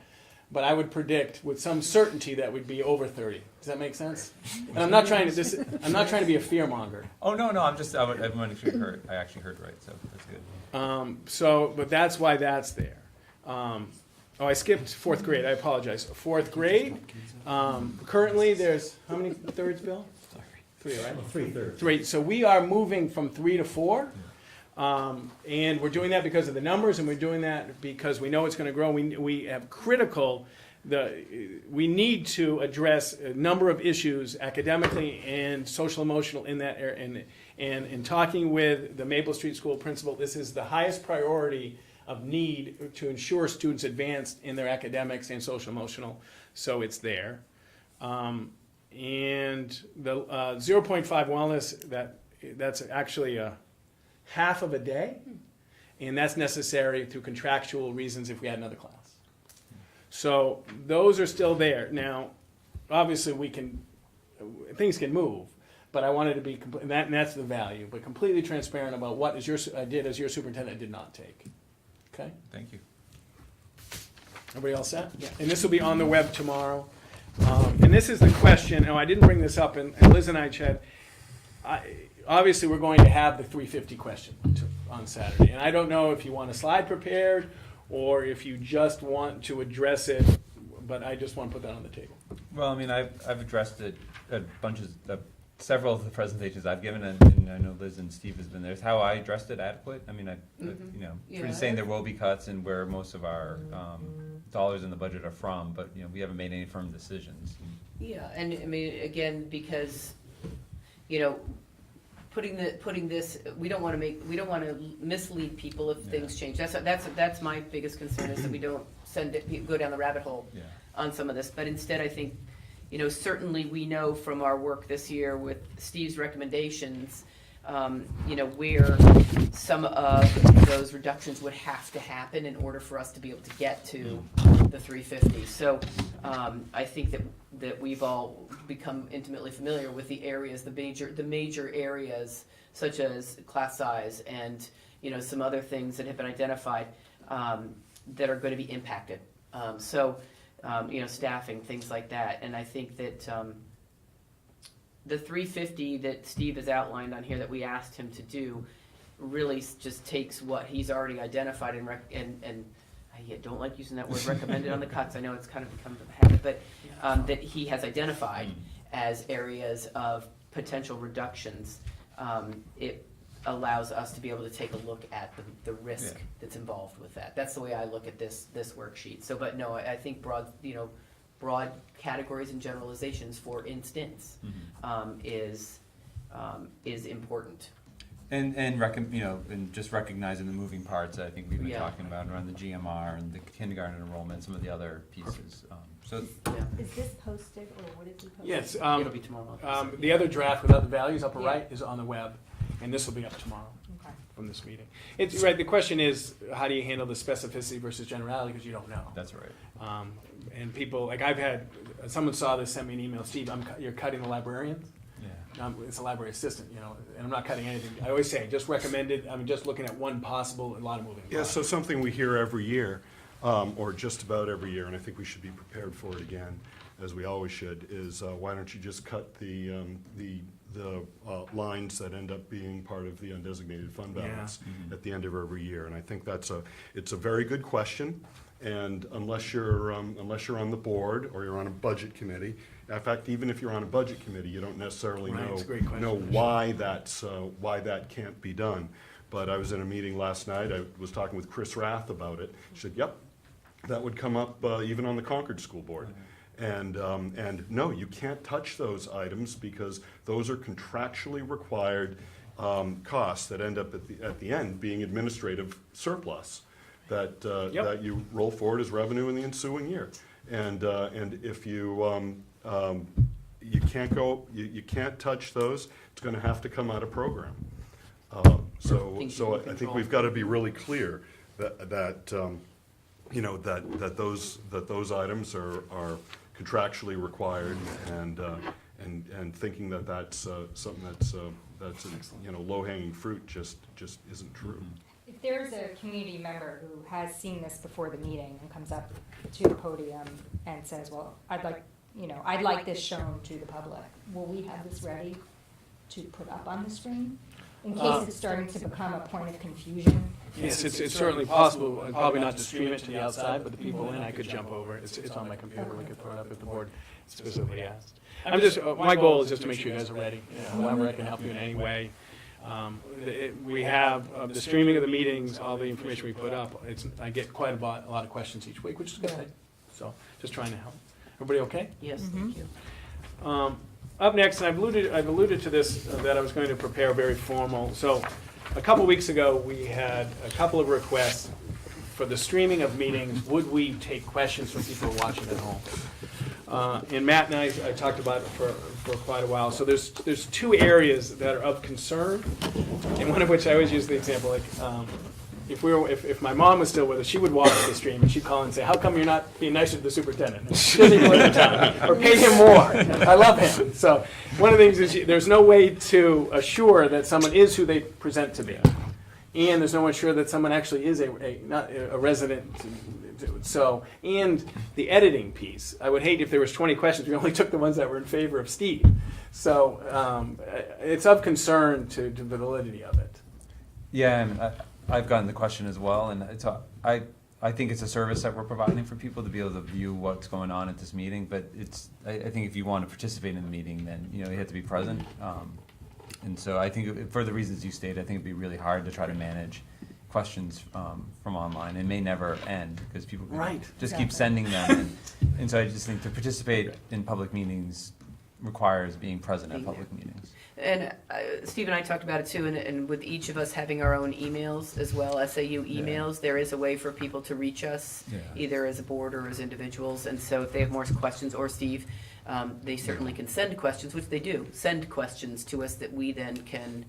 but I would predict with some certainty that would be over 30. Does that make sense? And I'm not trying to be a fear monger. Oh, no, I want to make sure you heard. I actually heard right, so that's good. But that's why that's there. I skipped 4th grade. I apologize. 4th grade. Currently, there's how many thirds, Bill? 3, right? 3/3. 3. So we are moving from 3 to 4, and we're doing that because of the numbers, and we're doing that because we know it's going to grow. We have critical. We need to address a number of issues academically and social emotional in that area. And in talking with the Maple Street School principal, this is the highest priority of need to ensure students advance in their academics and social emotional, so it's there. And the 0.5 wellness, that's actually a half of a day, and that's necessary through contractual reasons if we had another class. So those are still there. Now, obviously things can move, but I wanted to be, and that's the value, but completely transparent about what I did as your superintendent, I did not take. Okay? Thank you. Everybody all set? Yeah. And this will be on the web tomorrow. And this is the question, I didn't bring this up, and Liz and I chatted. Obviously, we're going to have the 350 question on Saturday. And I don't know if you want a slide prepared or if you just want to address it, but I just want to put that on the table. Well, I've addressed it at several of the presentations I've given, and I know Liz and Steve has been there. Is how I addressed it adequate? Pretty saying there will be cuts and where most of our dollars in the budget are from, but we haven't made any firm decisions. Yeah, and again, because, putting this, we don't want to mislead people if things change. That's my biggest concern, is that we don't go down the rabbit hole on some of this. But instead, I think, certainly we know from our work this year with Steve's recommendations, where some of those reductions would have to happen in order for us to be able to get to the 350. So I think that we've all become intimately familiar with the areas, the major areas, such as class size and some other things that have been identified that are going to be impacted. Staffing, things like that. And I think that the 350 that Steve has outlined on here that we asked him to do really just takes what he's already identified and I don't like using that word recommended on the cuts. I know it's kind of become a habit, but that he has identified as areas of potential reductions. It allows us to be able to take a look at the risk that's involved with that. That's the way I look at this worksheet. So, but no, I think broad categories and generalizations, for instance, is important. And and just recognizing the moving parts that I think we've been talking about around the GMR and the kindergarten enrollment, some of the other pieces. Is this posted, or what is it posted? Yes, It'll be tomorrow. the other draft without the values upper right is on the web, and this will be up tomorrow Okay. from this meeting. It's right. The question is, how do you handle the specificity versus generality, because you don't know. That's right. And people, like I've had, someone saw this, sent me an email, Steve, you're cutting the librarians? Yeah. It's a library assistant, and I'm not cutting anything. I always say, just recommended, just looking at one possible, a lot of moving Yeah, parts. so something we hear every year, or just about every year, and I think we should be prepared for it again, as we always should, is why don't you just cut the lines that end up being part of the undesignated fund balance at the end of every year? And I think it's a very good question. And unless you're on the board or you're on a budget committee, in fact, even if you're on a budget committee, you don't necessarily Right, it's a great question. know why that can't be done. But I was in a meeting last night. I was talking with Chris Rath about it. He said, "Yep, that would come up even on the Concord School Board." And no, you can't touch those items because those are contractually required costs that end up at the end being administrative surplus that you roll forward as revenue in the ensuing year. And if you can't touch those, it's going to have to come out of program. So I think we've got to be really clear that those items are contractually required, and thinking that that's something that's low-hanging fruit just isn't true. If there's a community member who has seen this before the meeting and comes up to the podium and says, well, I'd like this shown to the public, will we have this ready to put up on the screen? In case it's starting to become a point of confusion? Yes, it's certainly possible, and probably not to stream it to the outside, but the people in, I could jump over. It's on my computer, we could throw it up if the board specifically asked. My goal is just to make sure you guys are ready, however I can help you in any way. We have the streaming of the meetings, all the information we put up. I get quite a lot of questions each week, which is good. So just trying to help. Everybody okay? Yes, thank you. Up next, and I've alluded to this, that I was going to prepare very formal. So a couple weeks ago, we had a couple of requests for the streaming of meetings. Would we take questions from people watching at home? And Matt and I talked about it for quite a while. So there's two areas that are of concern, and one of which I always use the example, like if my mom was still with us, she would watch the stream and she'd call and say, "How come you're not being nicer to the superintendent? She doesn't even live in town. Or pay him more. I love him." So one of the things is there's no way to assure that someone is who they present to be, and there's no way to assure that someone actually is not a resident. So, and the editing piece. I would hate if there was 20 questions, we only took the ones that were in favor of Steve. So it's of concern to the validity of it. Yeah, and I've gotten the question as well, and I think it's a service that we're providing for people to be able to view what's going on at this meeting. But I think if you want to participate in the meeting, then you have to be present. And so I think for the reasons you stated, I think it'd be really hard to try to manage questions from online. It may never end because people just keep sending them. And so I just think to participate in public meetings requires being present at public meetings. And Steve and I talked about it too, and with each of us having our own emails as well, SAU emails, there is a way for people to reach us, either as a board or as individuals. And so if they have more questions, or Steve, they certainly can send questions, which they do, send questions to us that we then can,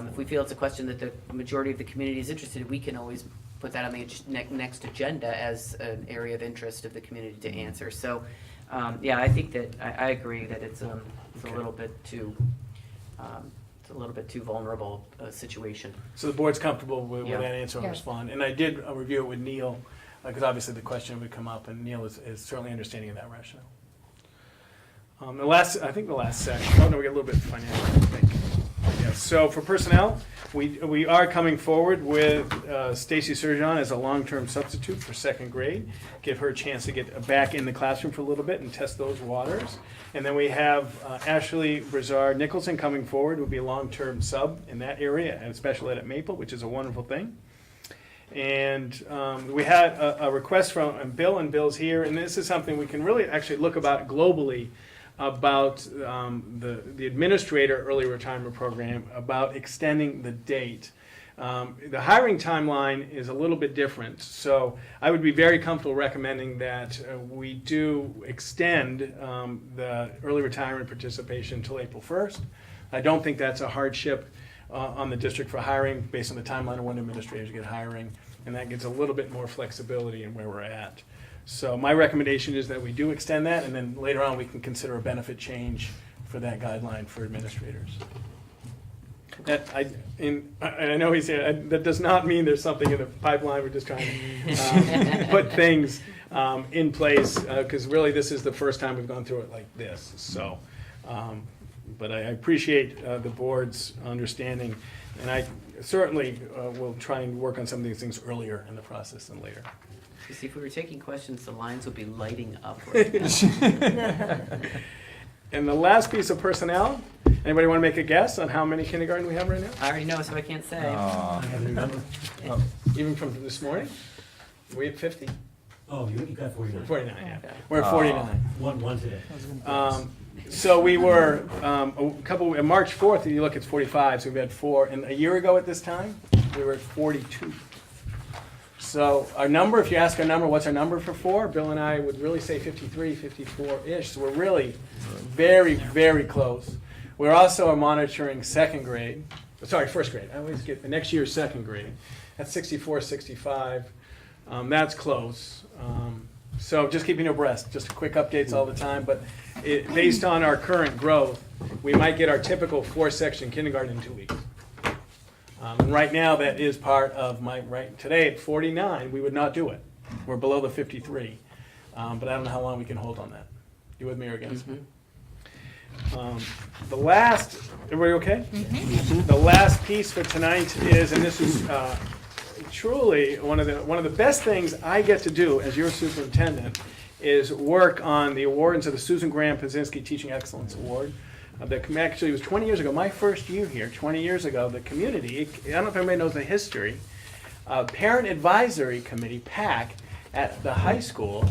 if we feel it's a question that the majority of the community is interested in, we can always put that on the next agenda as an area of interest of the community to answer. So, I think that I agree that it's a little bit too vulnerable situation. So the board's comfortable with that answer and Yes. respond. And I did review it with Neil, because obviously the question would come up, and Neil is certainly understanding of that rationale. I think the last section, oh no, we got a little bit of financial, I think. Yeah, so for personnel, we are coming forward with Stacy Surgeon as a long-term substitute for second grade. Give her a chance to get back in the classroom for a little bit and test those waters. And then we have Ashley Brizard Nicholson coming forward, who will be a long-term sub in that area, and special ed at Maple, which is a wonderful thing. And we had a request from Bill, and Bill's here, and this is something we can really actually look about globally, about the administrator early retirement program, about extending the date. The hiring timeline is a little bit different, so I would be very comfortable recommending that we do extend the early retirement participation until April 1st. I don't think that's a hardship on the district for hiring based on the timeline of when administrators get hiring, and that gives a little bit more flexibility in where we're at. So my recommendation is that we do extend that, and then later on we can consider a benefit change for that guideline for administrators. I know he's here, that does not mean there's something in the pipeline, we're just trying to put things in place, because really this is the first time we've gone through it like this, so. But I appreciate the board's understanding, and I certainly will try and work on some of these things earlier in the process than later. You see, if we were taking questions, the lines would be lighting up right now. And the last piece of personnel, anybody want to make a guess on how many kindergarten we have right now? I already know, so I can't say. I have no number. Even from this morning? We at 50? Oh, you got 49. 49, yeah. We're at 49. One today. So we were, March 4th, if you look, it's 45, so we've had 4. And a year ago at this time, we were at 42. So our number, if you ask our number, what's our number for 4? Bill and I would really say 53, 54-ish. So we're really very, very close. We're also monitoring first grade. I always get, the next year's second grade. That's 64, 65. That's close. So just keeping abreast, just quick updates all the time. But based on our current growth, we might get our typical 4-section kindergarten in 2 weeks. And right now, that is part of today at 49, we would not do it. We're below the 53. But I don't know how long we can hold on that. You with me or against me? The last, everybody okay? The last piece for tonight is, and this is truly one of the best things I get to do as your superintendent, is work on the awards of the Susan Graham Pazinski Teaching Excellence Award. Actually, it was 20 years ago, my first year here, 20 years ago, the community, I don't know if everybody knows the history, Parent Advisory Committee, PAC, at the high school,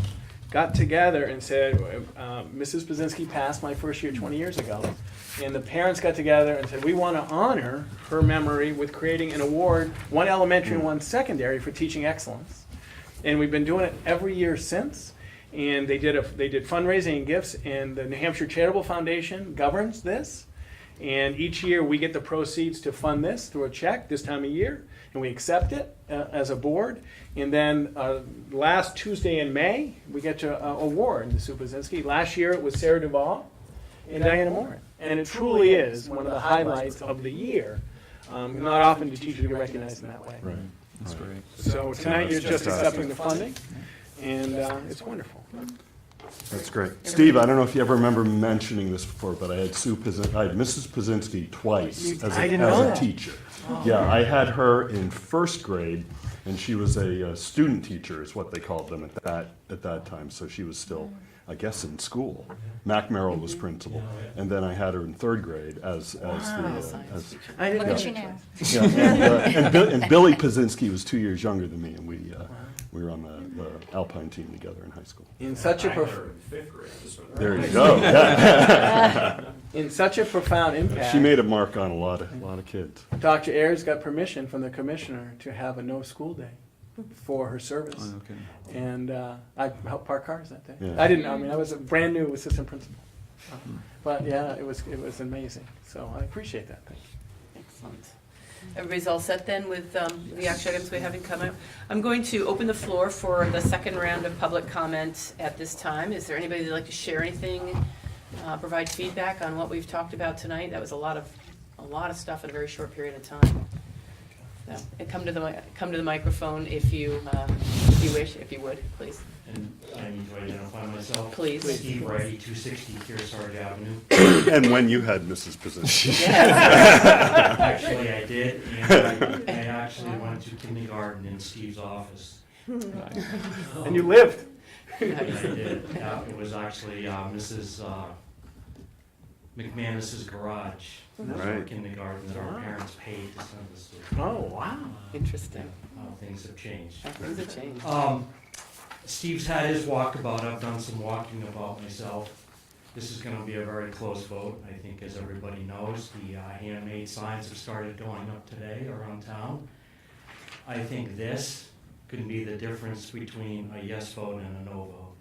got together and said, Mrs. Pazinski passed my first year 20 years ago, and the parents got together and said, we want to honor her memory with creating an award, one elementary and one secondary, for teaching excellence. And we've been doing it every year since. And they did fundraising and gifts, and the New Hampshire Charitable Foundation governs this. And each year we get the proceeds to fund this through a check this time of year, and we accept it as a board. And then last Tuesday in May, we get to award the Sue Pazinski. Last year it was Sarah Duvall and Diana Morin. And it truly is one of the highlights of the year. Not often do teachers get recognized in that way. Right. That's great. So tonight you're just accepting the funding, and it's wonderful. That's great. Steve, I don't know if you ever remember mentioning this before, but I had Mrs. Pazinski twice as a teacher. Yeah, I had her in first grade, and she was a student teacher, is what they called them at that time. So she was still, I guess, in school. Mac Merrill was principal, and then I had her in third grade as I Look didn't at you now. and Billy Pazinski was 2 years younger than me, and we were on the Alpine team together in high school. In such a There you go. Yeah. in such a profound impact. She made a mark on a lot of kids. Dr. Ayers got permission from the commissioner to have a no school day for her service. Oh, okay. And I helped park cars that day. Yeah. I didn't know, I mean, I was a brand new assistant principal. But yeah, it was amazing. So I appreciate that. Thank you. Excellent. Everybody's all set then with the action items we haven't come out? I'm going to open the floor for the second round of public comment at this time. Is there anybody that'd like to share anything, provide feedback on what we've talked about tonight? That was a lot of stuff in a very short period of time. So, and come to the microphone if you wish, if you would, please. And I need to identify myself. myself. Please. Steve Ray, 260 Kearsarge Avenue. And when you had Mrs. Position. Actually, I did, and I actually went to kindergarten in Steve's office. And you lived. I did. It was actually Mrs. McManus's garage. It was our Right. kindergarten that our parents paid to send us to. Oh, wow, interesting. Things have changed. Things have changed. Steve's had his walkabout, I've done some walking about myself. This is gonna be a very close vote, I think, as everybody knows. The handmade signs have started going up today around town. I think this could be the difference between a yes vote and a no vote.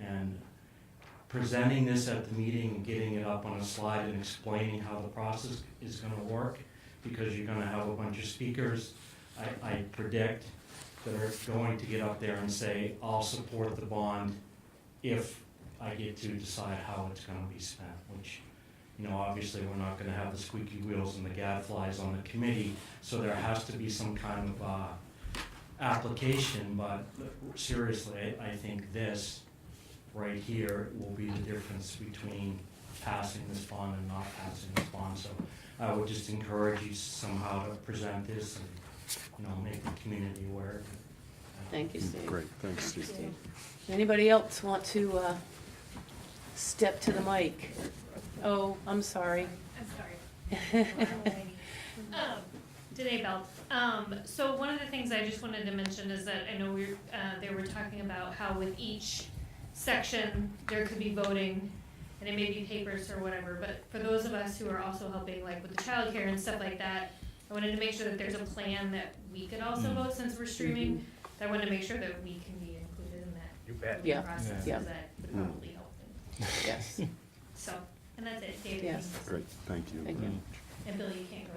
And presenting this at the meeting and getting it up on a slide and explaining how the process is gonna work, because you're gonna have a bunch of speakers, I predict that are going to get up there and say, I'll support the bond if I get to decide how it's gonna be spent, which, obviously, we're not gonna have the squeaky wheels and the gadflies on the committee, so there has to be some kind of, application, but seriously, I think this right here will be the difference between passing this bond and not passing this bond, so I would just encourage you somehow to present this and, make the community aware. Thank you, Steve. Great, thanks, Steve. Anybody else want to step to the mic? Oh, I'm sorry. I'm sorry. Danae Belt. So one of the things I just wanted to mention is that I know they were talking about how with each section there could be voting, and it may be papers or whatever. But for those of us who are also helping, like with the childcare and stuff like that, I wanted to make sure that there's a plan that we could also vote since we're streaming. I wanted to make sure that we can be included in that You bet. Yeah. process, because Yeah. that would probably help. Yes, So, and that's it, Dave. Yes. Great, thank you. thank you. And Billy, you can't go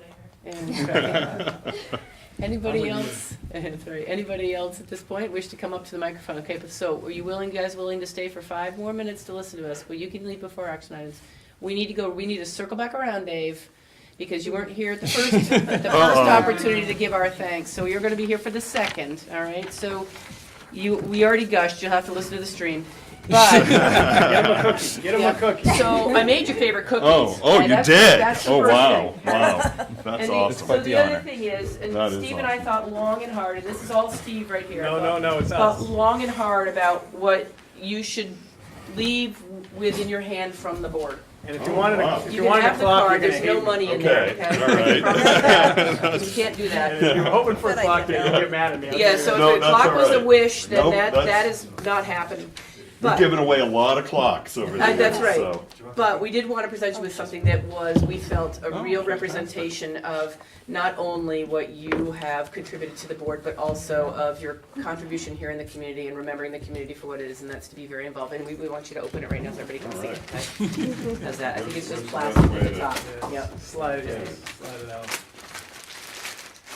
anywhere. And- Anybody else, sorry, anybody else at this point wish to come up to the microphone? Okay, but so, are you guys willing to stay for 5 more minutes to listen to us? Well, you can leave before action items. We need to circle back around, Dave, because you weren't here at the first opportunity to give our thanks, so you're gonna be here for the second, all right? So, we already gushed, you'll have to listen to the stream. But, Get him a cookie. Get him a cookie. so I made your favorite cookies. Oh, and you that's- did? that's the Oh, first wow, thing. wow. That's And awesome. so the other thing is, and That is Steve and I thought long and hard, and this is all Steve right here. No, it's Thought us. long and hard about what you should leave within your hand from the board. And if you wanted wow. a, if You you can wanted a have the clock, card, you're there's gonna no hate money me. in there, Okay, okay? all right. I promise that. You can't do And that. if you're hoping for a Good clock, idea. then you'll get mad at me. I'll Yeah, tell you so that. No, if the that's clock all was a right. wish, then Nope, that that's- is not happening. We're But- giving away a lot of clocks over there. That's right. So. But we did want to present you with something that we felt a real representation of not only what you have contributed to the board, but also of your contribution here in the community and remembering the community for what it is, and that's to be very involved. And we want you to open it right now so everybody can see it. Okay? How's that? I think it's just plastic at the top. Yep. Slide it in. Slide it out.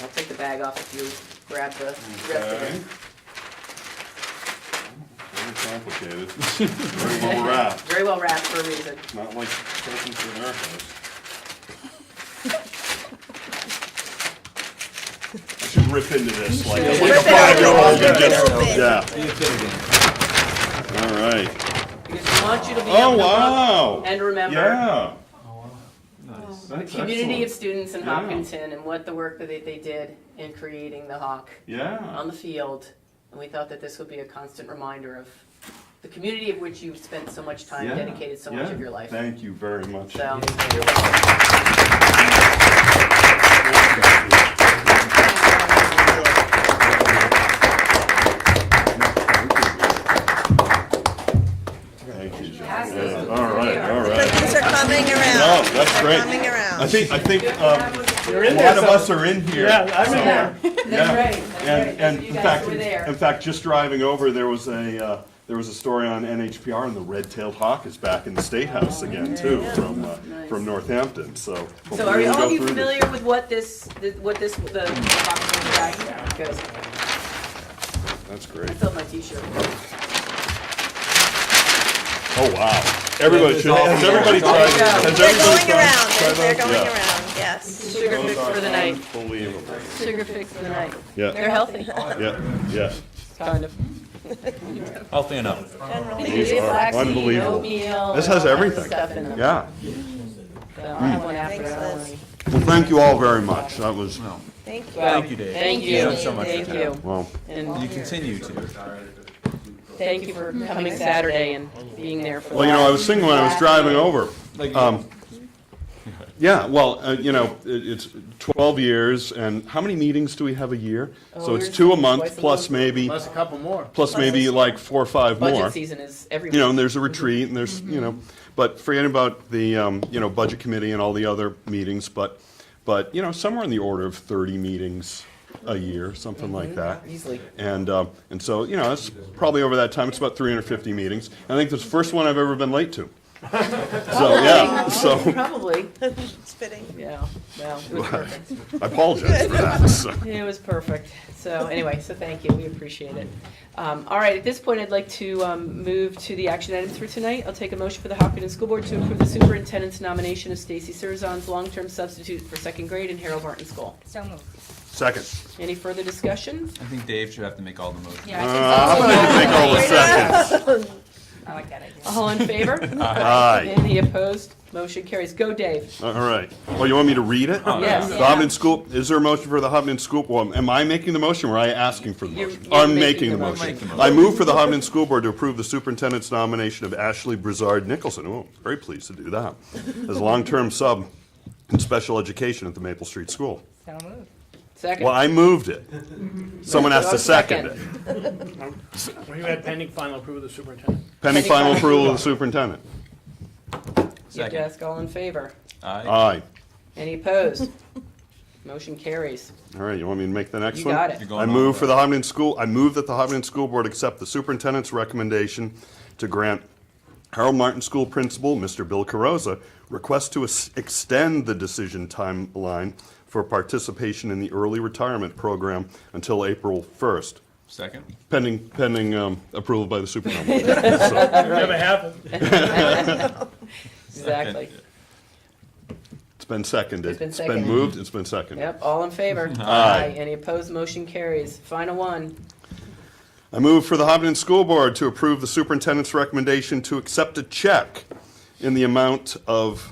I'll take the bag off if you grab the rest of it. Very complicated. Very well wrapped. Very well wrapped for a reason. Not like presents in our house. I should rip into this like Yeah, a rip it 5-year-old into and it. just, Rip yeah. All right. Because we want you to be Oh, able to look wow. and remember Yeah. the That's community of excellent. students in Yeah. Hopkinton and what the work that they did in creating the Hawk Yeah. on the field. And we thought that this would be a constant reminder of the community of which you've spent so much time, Yeah. dedicated so much Yeah. of your life. Thank you very much. So, you're welcome. Thank you, John. Yeah. All right, all right. Cookies are coming around. No, that's They're great. coming around. I think You're a in there lot of us somewhere. are in here. Yeah, I'm in there. That's Yeah. right, that's right. And You in guys fact, were there. in fact, just driving over, there was a story on NHPR, and the red-tailed hawk is back in the State House again too, Nice. from Northampton. So So hopefully are we'll all go of you through this. familiar with what the Hawk is? Good. That's great. I filled my t-shirt. Oh wow! Everybody should. Has everybody tried? There you go. Has They're everybody going tried around. They're those? going Yeah. around, yes. Sugar Those fix are for the night. Unbelievable. Sugar fix for the night. Yeah. They're healthy, Yeah. Yeah. kind of. Healthy enough. Generally. These are Flaxseed, unbelievable. oatmeal, This and has all kinds of everything. stuff in them. Yeah. So I'll have one after Thanks, that. Liz. Well, thank you all very much. That was, Thank you. Thank you, Dave. Thank you. You've done so much for Thank town. you. well, And You continue to. thank you for coming Saturday and being there for the well, you know, I was last- thinking when I was driving over, Like, yeah, well, you know, it's 12 years, and how many meetings do we have a year? Oh, So it's yours 2 a is month, twice a plus month. maybe, Plus a couple more. plus maybe like 4 or 5 more. Budget season is every You know, week. and there's a retreat, and there's, you know, but forgetting about the, you know, budget committee and all the other meetings, but, you know, somewhere in the order of 30 meetings a year, something like that. Easily. And so, you know, it's probably over that time, it's about 350 meetings. I think this is the first one I've ever been late to. So, yeah, so Probably, It's fitting. yeah, well, it was perfect. I apologize for that. So. It was perfect. So anyway, so thank you, we appreciate it. All right, at this point, I'd like to move to the action items for tonight. I'll take a motion for the Hopkinton School Board to approve the superintendent's nomination of Stacy Surzon's long-term substitute for second grade in Harold Martin School. So moved. Second. Any further discussion? I think Dave should have to make all the motions. Yeah, How about I take all the seconds? I like that idea. All in favor? Aye. Any opposed? Motion carries. Go, Dave. All right. Oh, you want me to read it? Yes. The Hopkinton School, is there a motion for the Hopkinton School, well, am I making the motion or are I asking for the You're- motion? you're I'm making making the the motion. motion. I move for the Hopkinton School Board to approve the superintendent's nomination of Ashley Brizard Nicholson, oh, very pleased to do that, as long-term sub in special education at the Maple Street School. So moved. Second. Well, I moved it. Someone has to second it. We had pending final approval of the superintendent. Pending final approval of the superintendent. You have to Second. ask all in favor. Aye. Aye. Any opposed? Motion carries. All right, you want me to make the next You one? got You're it. going I on, move for Brett. the Hopkinton School, I move that the Hopkinton School Board accept the superintendent's recommendation to grant Harold Martin School Principal, Mr. Bill Carosa, request to extend the decision timeline for participation in the early retirement program until April 1st, Second. pending approval by the superintendent. So, Never happened. Exactly. it's been seconded. It's been It's been seconded. moved, it's been seconded. Yep, all in favor? Aye. Any opposed? Motion carries. Final one. I move for the Hopkinton School Board to approve the superintendent's recommendation to accept a check in the amount of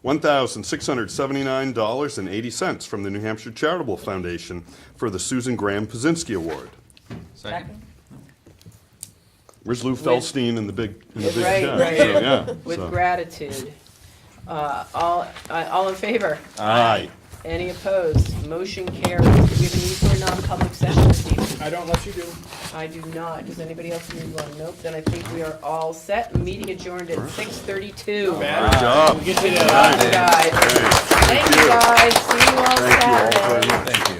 $1,679.80 from the New Hampshire Charitable Foundation for the Susan Graham Pazinski Award. Second. Where's Lou Feldstein in the big Right, check? right. So, yeah, With so. gratitude. All in favor? Aye. Any opposed? Motion carries. Do we have a need for a non-public session this evening? I don't unless you do. I do not. Does anybody else need one? Nope. Then I think we are all set. Meeting adjourned at 6:32. Bad. Good job. We'll get you Good to- job, guys. Great. Thank you, guys. See you all Thank you all Saturday. very much. Thank you.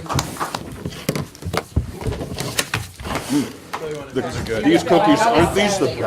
These cookies, aren't these the best?